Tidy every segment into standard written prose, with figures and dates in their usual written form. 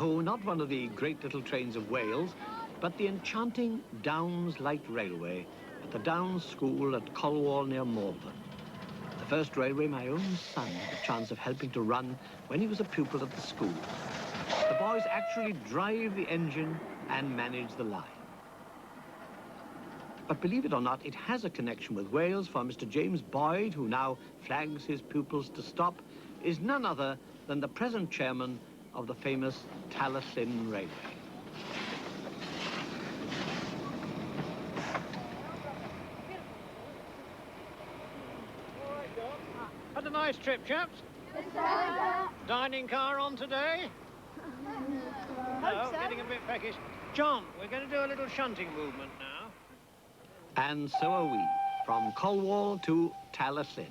No, not one of the great little trains of Wales, but the enchanting Downs Light Railway at the Downs School at Colwall near Malvern. The first railway my own son had the chance of helping to run when he was a pupil at the school. The boys actually drive the engine and manage the line. But believe it or not, it has a connection with Wales, for Mr. James Boyd, who now flags his pupils to stop, is none other than the present chairman of the famous Tallylln Railway. Had a nice trip, chaps. Dining car on today? No, getting a bit peckish. John, we're going to do a little shunting movement now. And so are we, from Colwall to Tallylln.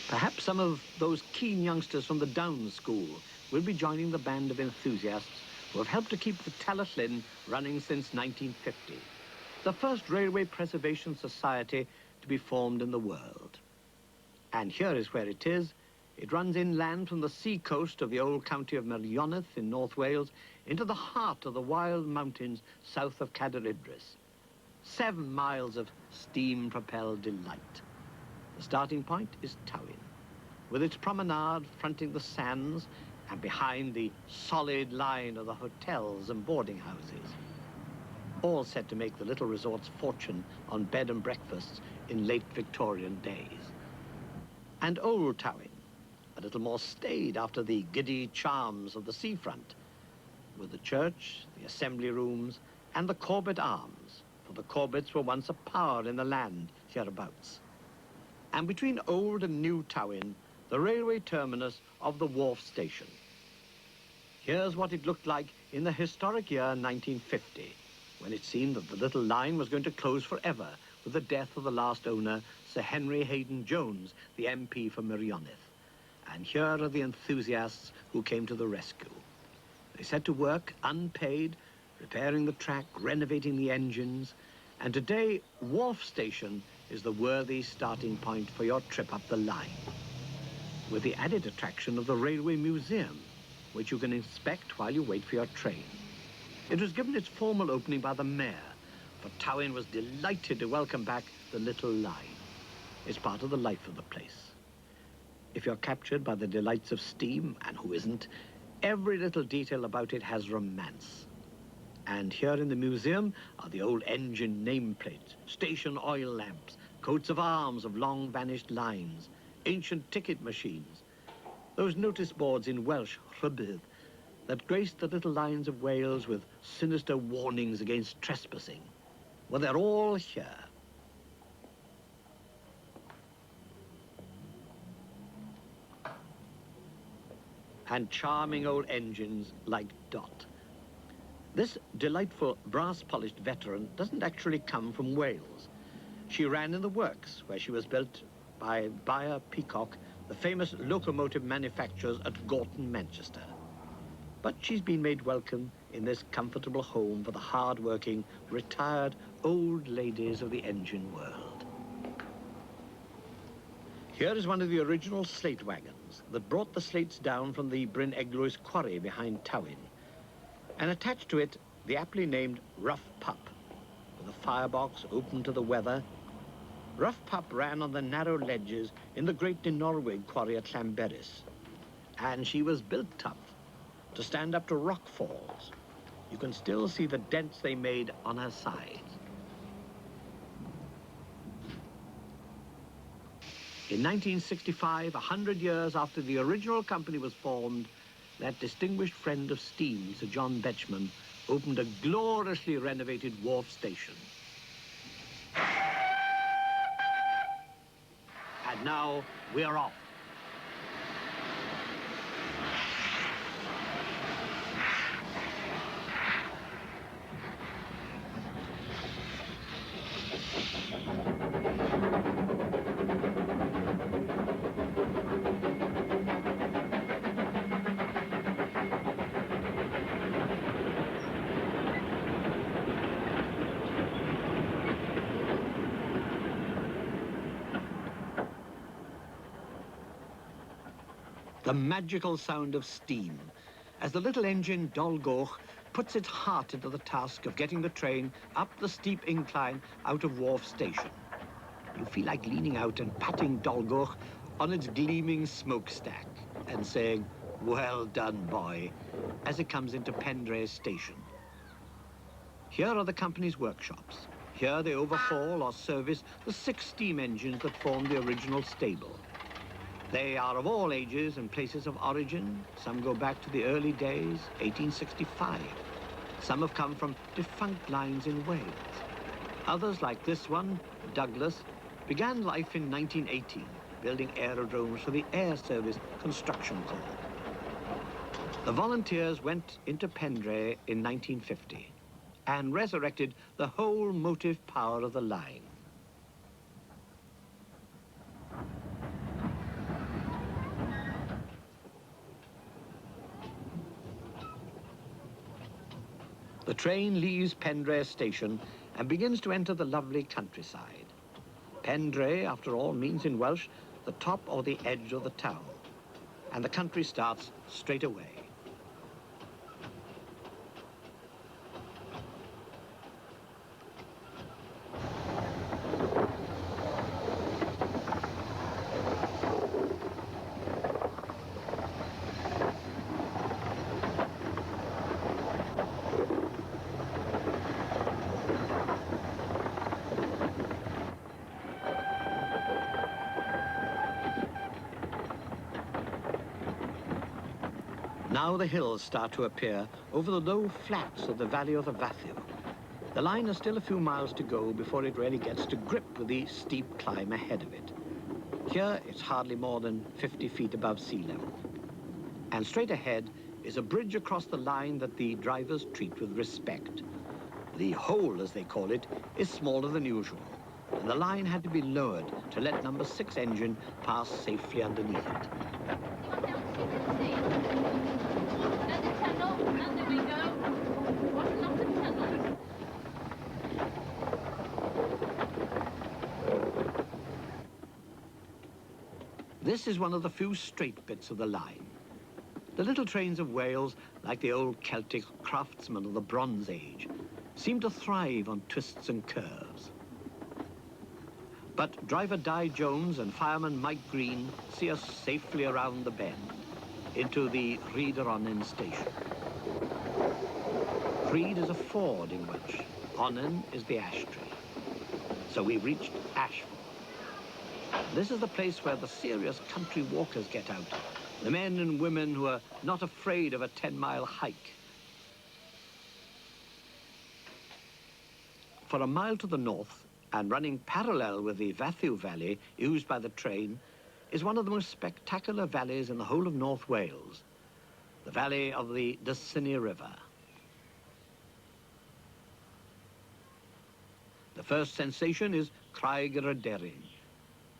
Perhaps some of those keen youngsters from the Downs School will be joining the band of enthusiasts who have helped to keep the Tallylln running since 1950. The first railway preservation society to be formed in the world. And here is where it is. It runs inland from the sea coast of the old county of Meirionnydd in North Wales into the heart of the wild mountains south of Cadair Idris. 7 miles of steam-propelled delight. The starting point is Tallylln, with its promenade fronting the sands and behind the solid line of the hotels and boarding houses, all set to make the little resort's fortune on bed and breakfasts in late Victorian days. And Old Tallylln, a little more staid after the giddy charms of the seafront, with the church, the assembly rooms, and the Corbett Arms, for the Corbetts were once a power in the land hereabouts. And between Old and New Tallylln, the railway terminus of the wharf station. Here's what it looked like in the historic year 1950, when it seemed that the little line was going to close forever with the death of the last owner, Sir Henry Hayden-Jones, the MP for Meirionnydd. And here are the enthusiasts who came to the rescue. They set to work, unpaid, repairing the track, renovating the engines, and today, Wharf Station is the worthy starting point for your trip up the line, with the added attraction of the Railway Museum, which you can inspect while you wait for your train. It was given its formal opening by the mayor, for Tallylln was delighted to welcome back the little line. It's part of the life of the place. If you're captured by the delights of steam, and who isn't, every little detail about it has romance. And here in the museum are the old engine nameplates, station oil lamps, coats of arms of long-vanished lines, ancient ticket machines, those notice boards in Welsh, rhybydd, that graced the little lines of Wales with sinister warnings against trespassing. Well, they're all here. And charming old engines like Dot. This delightful brass-polished veteran doesn't actually come from Wales. She ran in the works, where she was built by Bayer Peacock, the famous locomotive manufacturers at Gorton, Manchester. But she's been made welcome in this comfortable home for the hard-working, retired old ladies of the engine world. Here is one of the original slate wagons that brought the slates down from the Bryn Eglwys quarry behind Tallylln, and attached to it the aptly named Rough Pup, with a firebox open to the weather. Rough Pup ran on the narrow ledges in the Great Dinorwig quarry at Llanberis, and she was built tough to stand up to rock falls. You can still see the dents they made on her sides. In 1965, 100 years after the original company was formed, that distinguished friend of steam, Sir John Betchman, opened a gloriously renovated wharf station. And now we're off. the magical sound of steam, as the little engine Dolgoch puts its heart into the task of getting the train up the steep incline out of Wharf Station. You feel like leaning out and patting Dolgoch on its gleaming smokestack and saying, "Well done, boy," as it comes into Pendrae Station. Here are the company's workshops. Here they overhaul or service the 6 steam engines that form the original stable. They are of all ages and places of origin. Some go back to the early days, 1865. Some have come from defunct lines in Wales. Others, like this one, Douglas, began life in 1918, building aerodromes for the Air Service Construction Corps. The volunteers went into Pendrae in 1950 and resurrected the whole motive power of the line. The train leaves Pendrae Station and begins to enter the lovely countryside. Pendrae, after all, means in Welsh the top or the edge of the town, and the country starts straight away. Now the hills start to appear over the low flats of the valley of the Vathew. The line has still a few miles to go before it really gets to grip with the steep climb ahead of it. Here it's hardly more than 50 feet above sea level. And straight ahead is a bridge across the line that the drivers treat with respect. The hole, as they call it, is smaller than usual, and the line had to be lowered to let number 6 engine pass safely underneath it. This is one of the few straight bits of the line. The little trains of Wales, like the old Celtic craftsmen of the Bronze Age, seem to thrive on twists and curves. But driver Di Jones and fireman Mike Green see us safely around the bend into the Rhydyr station. Rhyd is a ford in Welsh. Onnen is the ash tree. So we've reached Ashford. This is the place where the serious country walkers get out, the men and women who are not afraid of a 10-mile hike. For a mile to the north, and running parallel with the Vathew Valley used by the train, is one of the most spectacular valleys in the whole of North Wales, the valley of the Dyssynnu River. The first sensation is Crag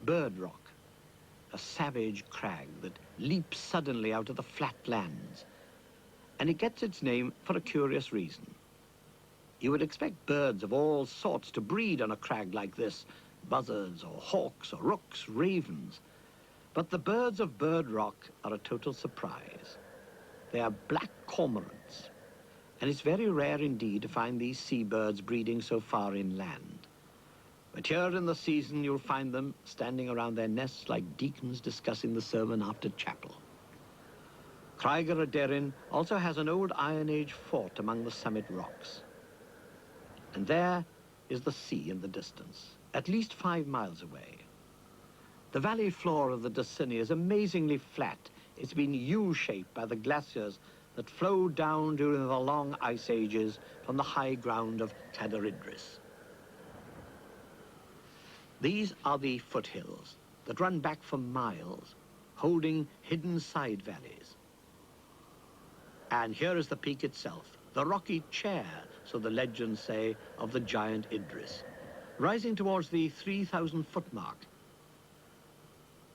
Bird Rock, a savage crag that leaps suddenly out of the flat lands. And it gets its name for a curious reason. You would expect birds of all sorts to breed on a crag like this, buzzards or hawks or rooks, ravens. But the birds of Bird Rock are a total surprise. They are black cormorants, and it's very rare indeed to find these seabirds breeding so far inland. But here in the season, you'll find them standing around their nests like deacons discussing the sermon after chapel. Crag also has an old Iron Age fort among the summit rocks. And there is the sea in the distance, at least 5 miles away. The valley floor of the Dyssynnu is amazingly flat. It's been U-shaped by the glaciers that flowed down during the long ice ages from the high ground of Cadaridris. These are the foothills that run back for miles, holding hidden side valleys. And here is the peak itself, the rocky chair, so the legends say, of the giant Idris, rising towards the 3,000-foot mark.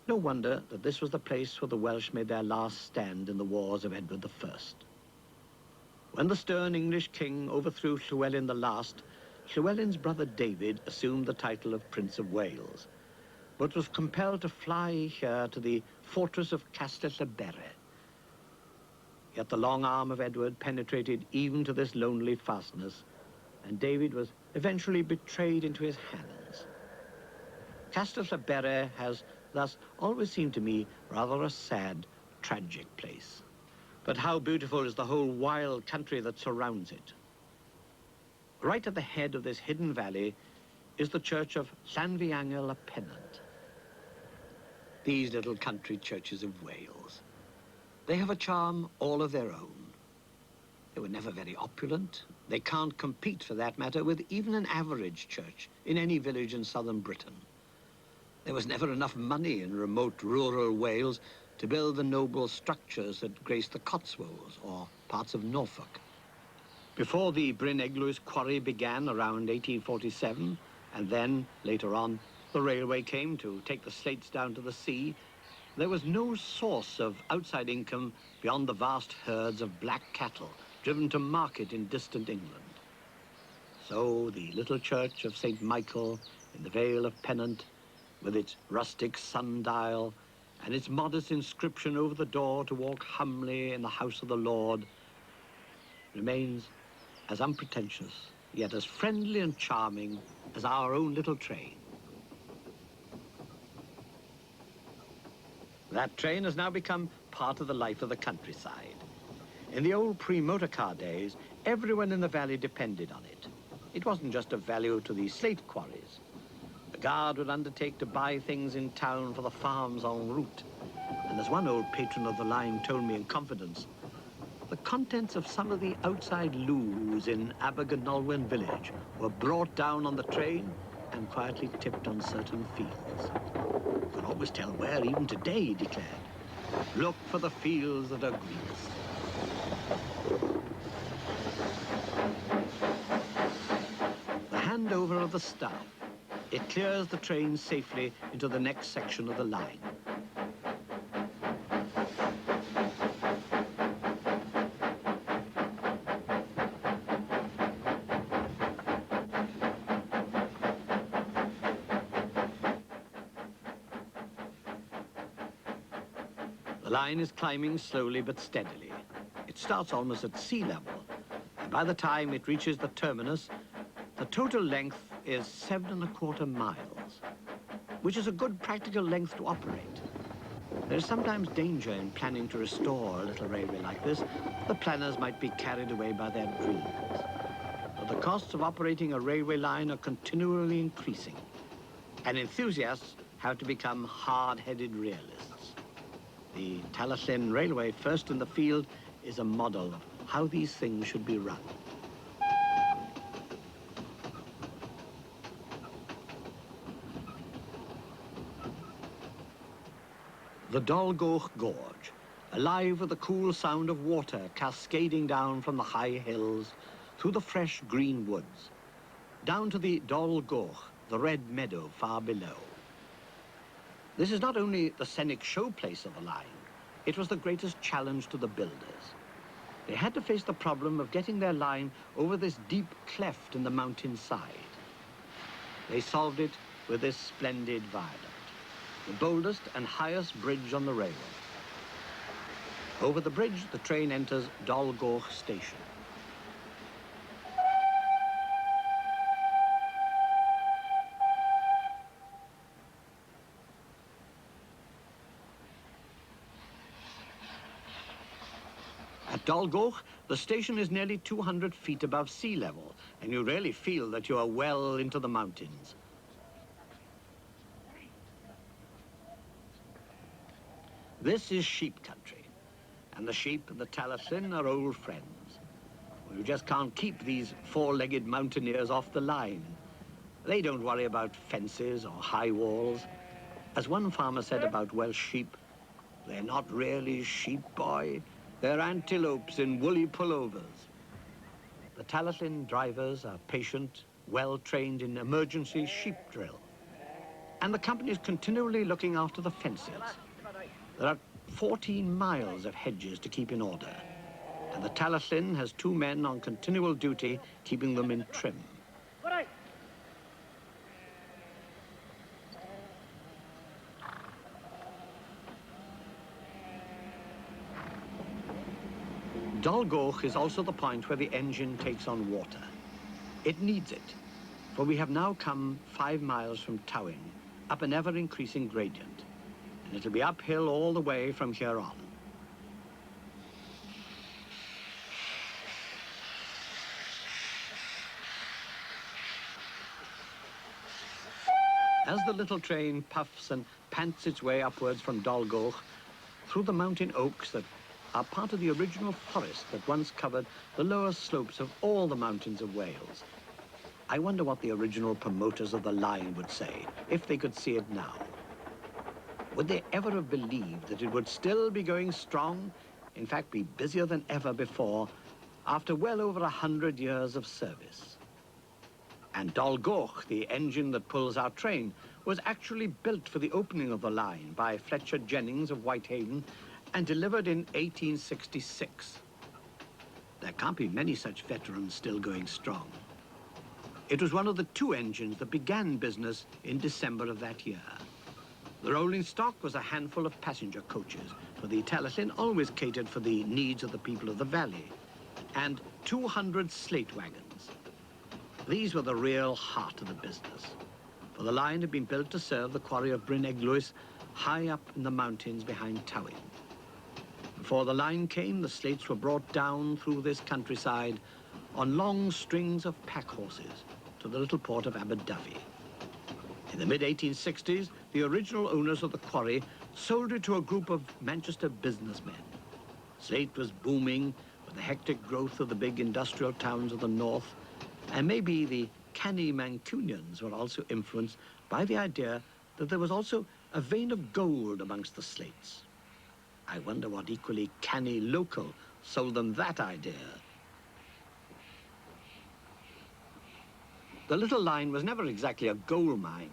No wonder that this was the place where the Welsh made their last stand in the wars of Edward I. When the stern English king overthrew Llywelyn the Last, Llywelyn's brother David assumed the title of Prince of Wales. but was compelled to fly here to the fortress of Tallylln. Yet the long arm of Edward penetrated even to this lonely fastness, and David was eventually betrayed into his hands. Tallylln has thus always seemed to me rather a sad, tragic place. But how beautiful is the whole wild country that surrounds it. Right at the head of this hidden valley is the church of Llanfihangel Pennant. These little country churches of Wales, they have a charm all of their own. They were never very opulent. They can't compete, for that matter, with even an average church in any village in southern Britain. There was never enough money in remote rural Wales to build the noble structures that grace the Cotswolds or parts of Norfolk. Before the Bryn Eglwys quarry began around 1847, and then, later on, the railway came to take the slates down to the sea, there was no source of outside income beyond the vast herds of black cattle driven to market in distant England. So the little church of St. Michael in the Vale of Pennant, with its rustic sundial and its modest inscription over the door to walk humbly in the house of the Lord, remains as unpretentious, yet as friendly and charming as our own little train. That train has now become part of the life of the countryside. In the old pre-motor car days, everyone in the valley depended on it. It wasn't just of value to the slate quarries. The guard would undertake to buy things in town for the farms en route. And as one old patron of the line told me in confidence, the contents of some of the outside loos in Abergynolwen village were brought down on the train and quietly tipped on certain fields. You can always tell where, even today, he declared. Look for the fields that are greenest. The handover of the staff, it clears the train safely into the next section of the line. The line is climbing slowly but steadily. It starts almost at sea level, and by the time it reaches the terminus, the total length is 7¼ miles, which is a good practical length to operate. There is sometimes danger in planning to restore a little railway like this. The planners might be carried away by their dreams. But the costs of operating a railway line are continually increasing, and enthusiasts have to become hard-headed realists. The Tallylln Railway, first in the field, is a model of how these things should be run. The Dolgoch Gorge, alive with the cool sound of water cascading down from the high hills, through the fresh green woods, down to the Dolgoch, the red meadow far below. This is not only the scenic showplace of the line, it was the greatest challenge to the builders. They had to face the problem of getting their line over this deep cleft in the mountain side. They solved it with this splendid viaduct, the boldest and highest bridge on the railway. Over the bridge, the train enters Dolgoch station. At Dolgoch, the station is nearly 200 feet above sea level, and you really feel that you are well into the mountains. This is sheep country, and the sheep and the Tallylln are old friends. You just can't keep these four-legged mountaineers off the line. They don't worry about fences or high walls. As one farmer said about Welsh sheep, they're not really sheep, boy. They're antelopes in woolly pullovers. The Tallylln drivers are patient, well-trained in emergency sheep drill. And the company is continually looking after the fences. There are 14 miles of hedges to keep in order, and the Tallylln has 2 men on continual duty keeping them in trim. Dalgoch is also the point where the engine takes on water. It needs it, for we have now come 5 miles from Tallylln, up an ever-increasing gradient, and it'll be uphill all the way from here on. As the little train puffs and pants its way upwards from Dalgoch, through the mountain oaks that are part of the original forest that once covered the lower slopes of all the mountains of Wales, I wonder what the original promoters of the line would say if they could see it now. Would they ever have believed that it would still be going strong, in fact be busier than ever before, after well over 100 years of service? And Dalgoch, the engine that pulls our train, was actually built for the opening of the line by Fletcher Jennings of Whitehaven and delivered in 1866. There can't be many such veterans still going strong. It was one of the 2 engines that began business in December of that year. The rolling stock was a handful of passenger coaches, for the Tallylln always catered for the needs of the people of the valley, and 200 slate wagons. These were the real heart of the business, for the line had been built to serve the quarry of Bryn Eglwys high up in the mountains behind Tallylln. Before the line came, the slates were brought down through this countryside on long strings of pack horses to the little port of Aberdyfi. In the mid-1860s, the original owners of the quarry sold it to a group of Manchester businessmen. Slate was booming with the hectic growth of the big industrial towns of the north, and maybe the canny Mancunians were also influenced by the idea that there was also a vein of gold amongst the slates. I wonder what equally canny local sold them that idea. The little line was never exactly a gold mine.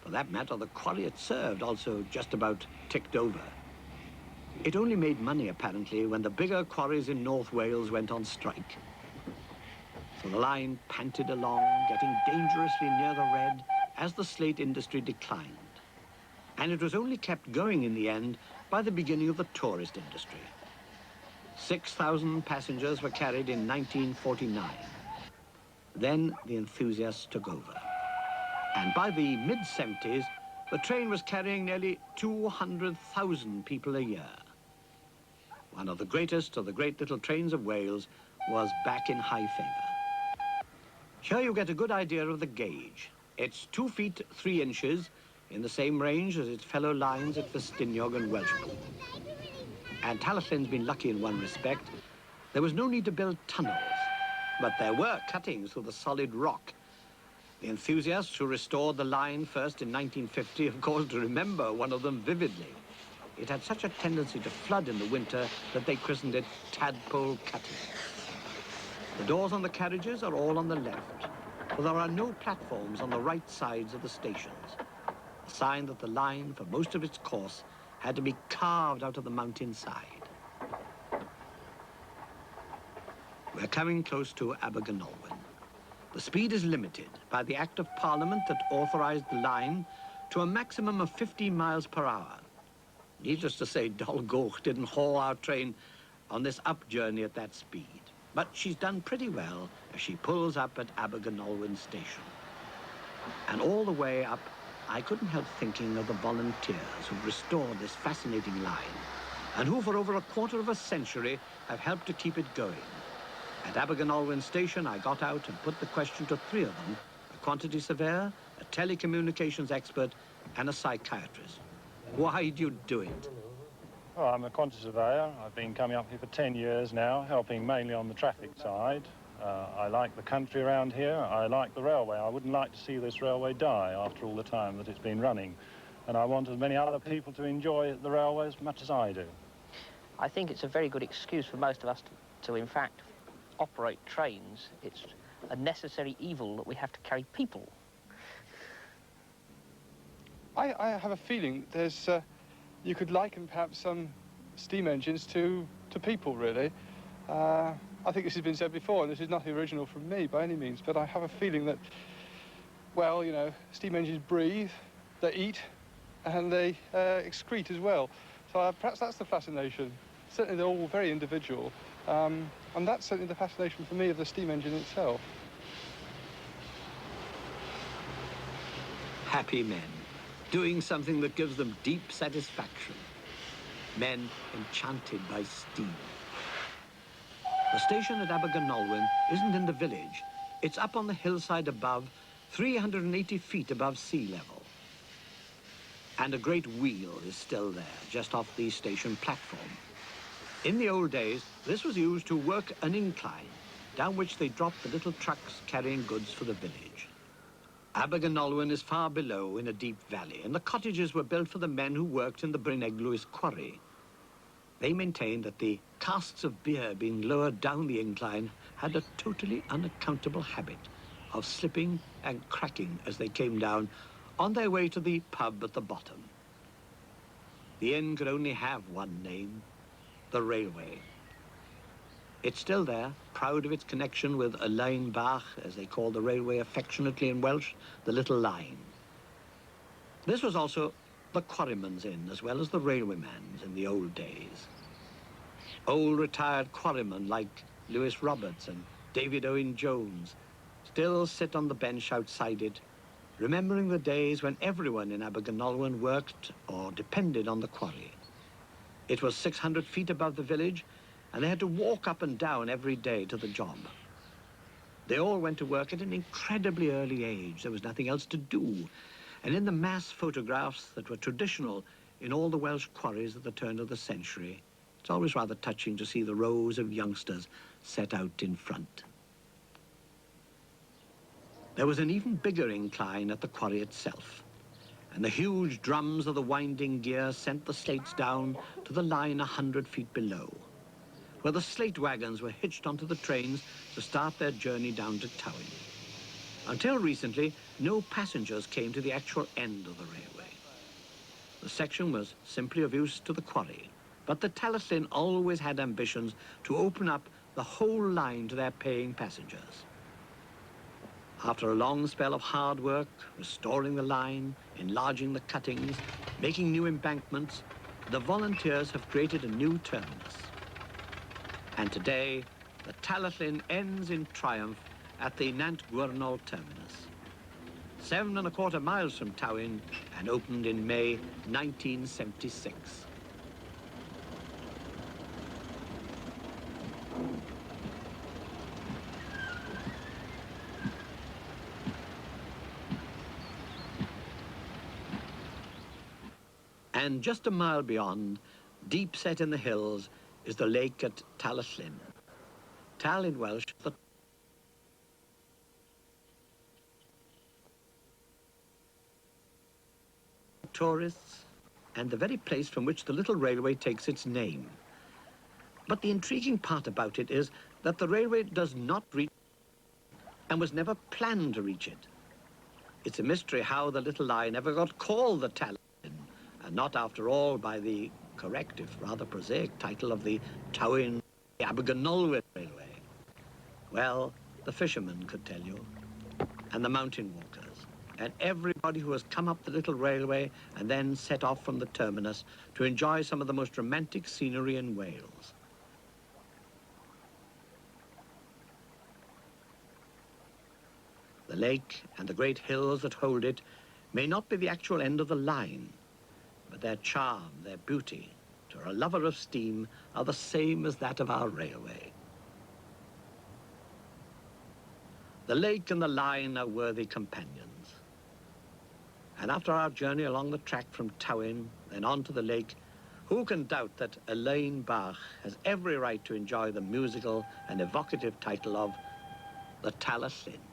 For that matter, the quarry it served also just about ticked over. It only made money, apparently, when the bigger quarries in North Wales went on strike. So the line panted along, getting dangerously near the red as the slate industry declined. And it was only kept going in the end by the beginning of the tourist industry. 6,000 passengers were carried in 1949. Then the enthusiasts took over. And by the mid-70s, the train was carrying nearly 200,000 people a year. One of the greatest of the great little trains of Wales was back in high favor. Here you get a good idea of the gauge. It's 2 feet 3 inches, in the same range as its fellow lines at Festiniog and Welshpool. And Tallylln's been lucky in one respect. There was no need to build tunnels, but there were cuttings through the solid rock. The enthusiasts who restored the line first in 1950, of course, remember one of them vividly. It had such a tendency to flood in the winter that they christened it Tadpole Cutting. The doors on the carriages are all on the left, for there are no platforms on the right sides of the stations, a sign that the line, for most of its course, had to be carved out of the mountainside. We're coming close to Abergynolwyn. The speed is limited by the Act of Parliament that authorized the line to a maximum of 15 miles per hour. Needless to say, Dalgoch didn't haul our train on this up journey at that speed. But she's done pretty well as she pulls up at Abergynolwyn station. And all the way up, I couldn't help thinking of the volunteers who restored this fascinating line and who for over a quarter of a century have helped to keep it going. At Abergynolwyn station, I got out and put the question to 3 of them, a quantity surveyor, a telecommunications expert, and a psychiatrist. Why do you do it? Well, I'm a quantity surveyor. I've been coming up here for 10 years now, helping mainly on the traffic side. I like the country around here. I like the railway. I wouldn't like to see this railway die after all the time that it's been running. And I want as many other people to enjoy the railway as much as I do. I think it's a very good excuse for most of us to in fact, operate trains. It's a necessary evil that we have to carry people. I have a feeling there's, you could liken perhaps some steam engines to people, really. I think this has been said before, and this is nothing original from me by any means, but I have a feeling that, well, you know, steam engines breathe, they eat, and they excrete as well. So perhaps that's the fascination. Certainly they're all very individual, And that's certainly the fascination for me of the steam engine itself. Happy men, doing something that gives them deep satisfaction. Men enchanted by steam. The station at Abergynolwyn isn't in the village. It's up on the hillside above, 380 feet above sea level. And a great wheel is still there, just off the station platform. In the old days, this was used to work an incline, down which they dropped the little trucks carrying goods for the village. Abergynolwyn is far below in a deep valley, and the cottages were built for the men who worked in the Brynegluis quarry. They maintained that the casks of beer being lowered down the incline had a totally unaccountable habit of slipping and cracking as they came down on their way to the pub at the bottom. The inn could only have one name, the railway. It's still there, proud of its connection with Tallylln Bach, as they call the railway affectionately in Welsh, the little line. This was also the quarryman's inn, as well as the railwayman's in the old days. Old retired quarrymen like Lewis Roberts and David Owen Jones still sit on the bench outside it, remembering the days when everyone in Abergynolwyn worked or depended on the quarry. It was 600 feet above the village, and they had to walk up and down every day to the job. They all went to work at an incredibly early age. There was nothing else to do. And in the mass photographs that were traditional in all the Welsh quarries at the turn of the century, it's always rather touching to see the rows of youngsters set out in front. There was an even bigger incline at the quarry itself, and the huge drums of the winding gear sent the slates down to the line 100 feet below, where the slate wagons were hitched onto the trains to start their journey down to Tallylln. Until recently, no passengers came to the actual end of the railway. The section was simply of use to the quarry, but the Tallylln always had ambitions to open up the whole line to their paying passengers. After a long spell of hard work, restoring the line, enlarging the cuttings, making new embankments, the volunteers have created a new terminus. And today, the Tallylln ends in triumph at the Nant Gwernol terminus, 7¼ miles from Tallylln, and opened in May 1976. And just a mile beyond, deep set in the hills, is the lake at Tallylln. Tal in Welsh, the tourists, and the very place from which the little railway takes its name. But the intriguing part about it is that the railway does not reach and was never planned to reach it. It's a mystery how the little line ever got called the Tallylln, and not, after all, by the correct, if rather prosaic, title of the Tallylln Abergynolwyn Railway. Well, the fishermen could tell you, and the mountain walkers, and everybody who has come up the little railway and then set off from the terminus to enjoy some of the most romantic scenery in Wales. The lake and the great hills that hold it may not be the actual end of the line, but their charm, their beauty, to a lover of steam, are the same as that of our railway. The lake and the line are worthy companions. And after our journey along the track from Tallylln, then on to the lake, who can doubt that Tallylln Bach has every right to enjoy the musical and evocative title of the Tallylln?